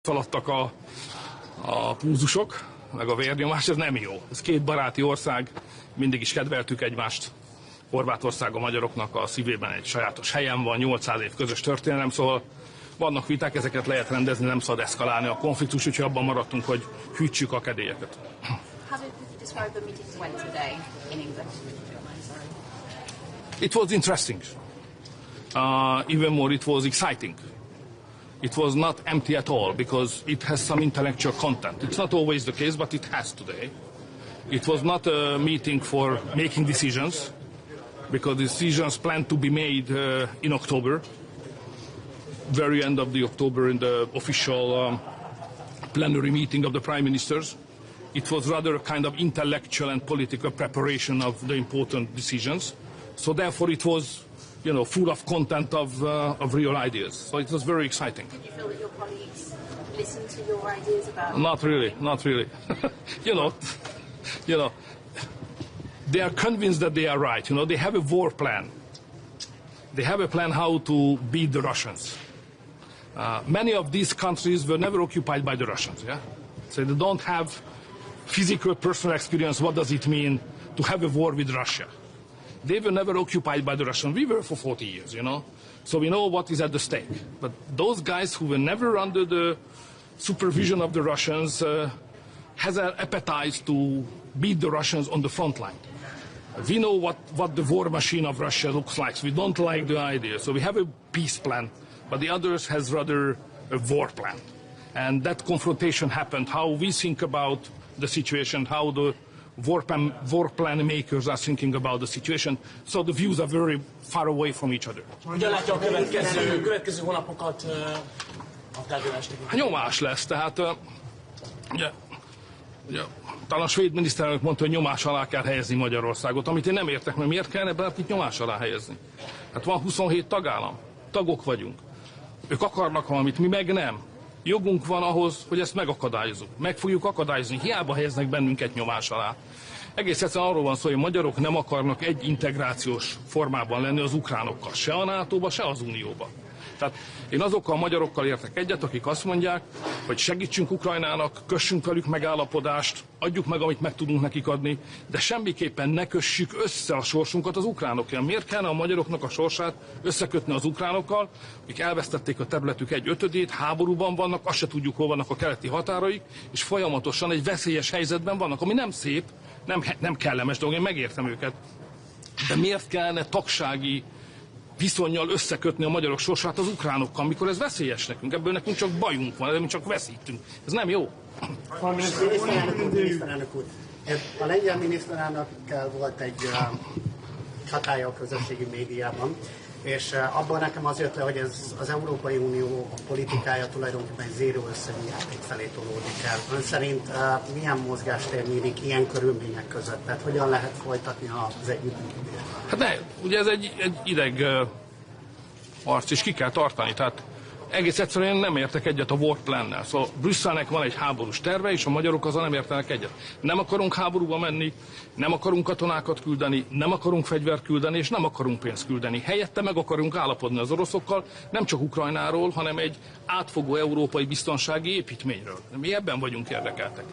feladtak a pulzusok, meg a vérnyomás, ez nem jó. Ez két baráti ország, mindig is kedveltük egymást. Horvátország a magyaroknak a szívében egy sajátos helyen van, 800 év közös történelem, szóval vannak viták, ezeket lehet rendezni, nem szabad eszkalálni a konfliktus, úgyhogy abban maradtunk, hogy hűtsük a kedélyeket. It was interesting. Even more, it was exciting. It was not empty at all, because it has some intellectual content. It's not always the case, but it has today. It was not a meeting for making decisions, because decisions planned to be made in October, very end of the October in the official plenary meeting of the prime ministers. It was rather a kind of intellectual and political preparation of the important decisions. So therefore it was, you know, full of content of real ideas. So it was very exciting. Did you feel that your colleagues listened to your ideas about? Not really, not really. you know, they are convinced that they are right. You know, they have a war plan. They have a plan how to beat the Russians. Many of these countries were never occupied by the Russians. Yeah, so they don't have physical, personal experience. What does it mean to have a war with Russia? They were never occupied by the Russians. We were for 40 years, you know. So we know what is at the stake. But those guys who were never under the supervision of the Russians has an appetite to beat the Russians on the front line. We know what the war machine of Russia looks like. So we don't like the idea. So we have a peace plan, but the others has rather a war plan. And that confrontation happened, how we think about the situation, how the war plan makers are thinking about the situation, so the views are very far away from each other. Hogyan látja a következő hónapokat a tárgyalásnak? Nyomás lesz, tehát talán a svéd miniszterelnök mondta, hogy nyomás alá kell helyezni Magyarországot, amit én nem értek, mert miért kellene bárkit nyomás alá helyezni? Hát van 27 tagállam, tagok vagyunk. Ők akarnak valamit, mi meg nem. Jogunk van ahhoz, hogy ezt megakadályozzuk. Meg fogjuk akadályozni, hiába helyeznek bennünket nyomás alá. Egész egyszerűen arról van szó, hogy a magyarok nem akarnak egy integrációs formában lenni az ukránokkal, se a NATO-ba, se az Unióba. Tehát én azokkal a magyarokkal értek egyet, akik azt mondják, hogy segítsünk Ukrajnának, kössünk velük megállapodást, adjuk meg, amit meg tudunk nekik adni, de semmiképpen ne kössük össze a sorsunkat az ukránokkal. Miért kellene a magyaroknak a sorsát összekötni az ukránokkal, akik elvesztették a területük 1/5-ét, háborúban vannak, azt se tudjuk, hol vannak a keleti határaik, és folyamatosan egy veszélyes helyzetben vannak, ami nem szép, nem kellemes dolog, én megértem őket. De miért kellene tagsági viszonnyal összekötni a magyarok sorsát az ukránokkal, mikor ez veszélyes nekünk, ebből nekünk csak bajunk van, de mi csak veszítünk. Ez nem jó. Miniszterelnök úr, a lengyel miniszterelnökkel volt egy csatája a közösségi médiában, és abban nekem az jött le, hogy ez az Európai Unió politikája tulajdonképpen egy zéró összegű játék felé tolódik el. Ön szerint milyen mozgástér nyílik ilyen körülmények között? Tehát hogyan lehet folytatni az együttműködést? Hát ugye ez egy ideg harc, és ki kell tartani. Tehát egész egyszerűen nem értek egyet a war plannel. Szóval Brüsszelnek van egy háborús terve, és a magyarok azzal nem értenek egyet. Nem akarunk háborúba menni, nem akarunk katonákat küldeni, nem akarunk fegyvert küldeni, és nem akarunk pénzt küldeni. Helyette meg akarunk állapodni az oroszokkal, nem csak Ukrajnáról, hanem egy átfogó európai biztonsági építményről. Mi ebben vagyunk érdekeltek.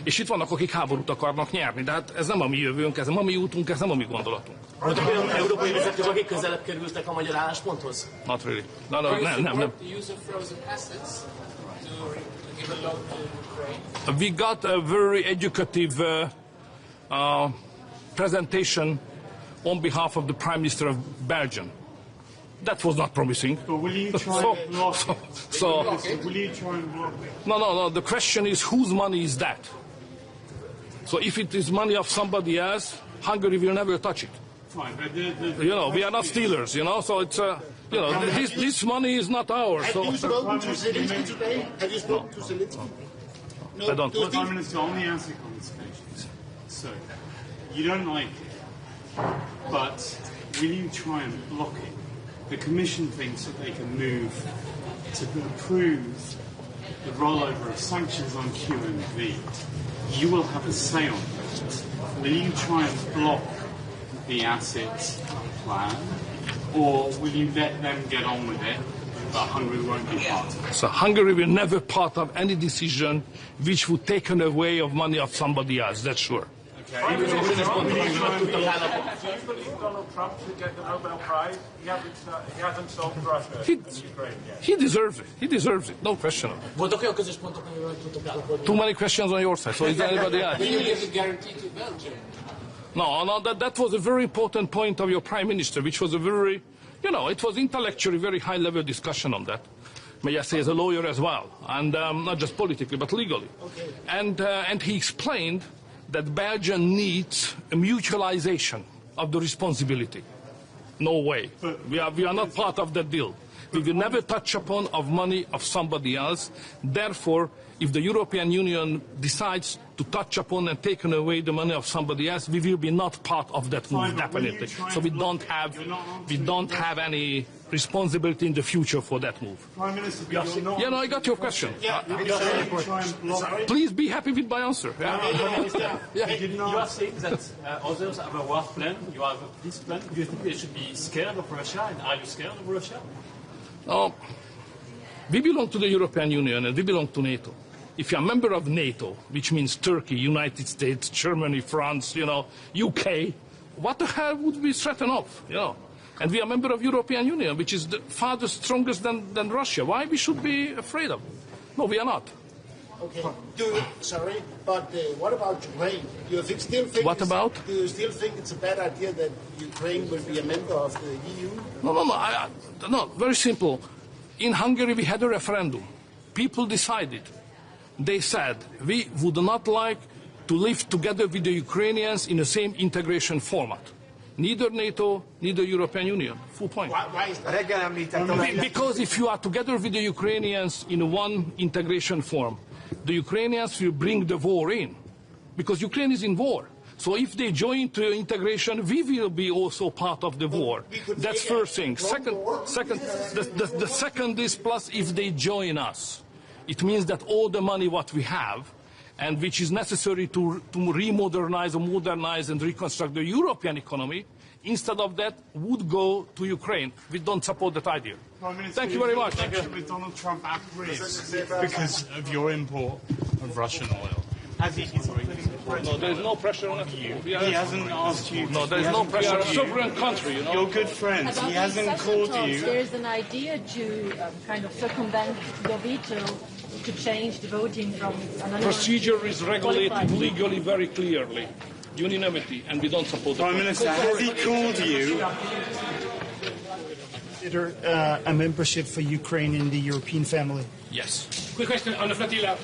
És itt vannak, akik háborút akarnak nyerni, de hát ez nem a mi jövőnk, ez nem a mi útunk, ez nem a mi gondolatunk. Voltak olyan európai vezetők, akik közelebb kerültek a magyar állásponthoz? Not really. Nem. We got a very educative presentation on behalf of the Prime Minister of Belgium. That was not promising. But will you try and block it? Will you try and block it? No. The question is, whose money is that? So if it is money of somebody else, Hungary will never touch it. Fine, but you know, we are not stealers, you know, so it's, you know, this money is not ours. Have you spoken to Zelensky today? Have you spoken to Zelensky? No, I don't. Prime Minister, on the ASEC consultations, so you don't like it, but will you try and block it? The Commission thinks that they can move to approve the rollover of sanctions on QMV. You will have a say on that. Will you try and block the assets plan, or will you let them get on with it but Hungary won't be part of it. So Hungary will never part of any decision which would take away of money of somebody else, that's sure. Do you believe Donald Trump should get the Nobel Prize? He hasn't solved Russia and Ukraine yet. He deserves it. He deserves it. No question of it. Voltak olyan közös pontok, amiről tudtok állapodni? Too many questions on your side. So is there anybody else? Will you give the guarantee to Belgium? No, that was a very important point of your prime minister, which was a very, it was intellectually very high-level discussion on that. May I say, as a lawyer as well, and not just politically, but legally. Okay. And he explained that Belgium needs a mutualization of the responsibility. No way. We are not part of that deal. We will never touch upon of money of somebody else. Therefore, if the European Union decides to touch upon and take away the money of somebody else, we will be not part of that move, definitely. So we don't have any responsibility in the future for that move. Prime Minister, but you're not... Yeah, no, I got your question. Please be happy with my answer. You are saying that others have a war plan, you have a peace plan. Do you think they should be scared of Russia, and are you scared of Russia? We belong to the European Union and we belong to NATO. If you're a member of NATO, which means Turkey, United States, Germany, France, UK, what the hell would we threaten of? And we are a member of European Union, which is far the strongest than Russia. Why we should be afraid of? No, we are not. Okay. But what about Ukraine? Do you still think? What about? Do you still think it's a bad idea that Ukraine will be a member of the EU? No. Very simple. In Hungary, we had a referendum. People decided. They said we would not like to live together with the Ukrainians in the same integration format. Neither NATO, neither European Union. Full point. Why is that? Because if you are together with the Ukrainians in one integration form, the Ukrainians will bring the war in. Because Ukraine is in war. So if they join to integration, we will be also part of the war. That's first thing. The second is plus if they join us. It means that all the money what we have and which is necessary to remodernize or modernize and reconstruct the European economy, instead of that, would go to Ukraine. We don't support that idea. Thank you very much. With Donald Trump at risk because of your import of Russian oil. Has he? No, there's no pressure on us. He hasn't asked you. No, there's no pressure. We're a sovereign country, You're good friends. He hasn't called you. There's an idea to kind of circumvent the veto to change the voting from anonymous. Procedure is regulated legally very clearly. Unanimity, and we don't support Prime Minister, has he called you? Consider a membership for Ukraine in the European family? Yes. Quick question on the flotilla.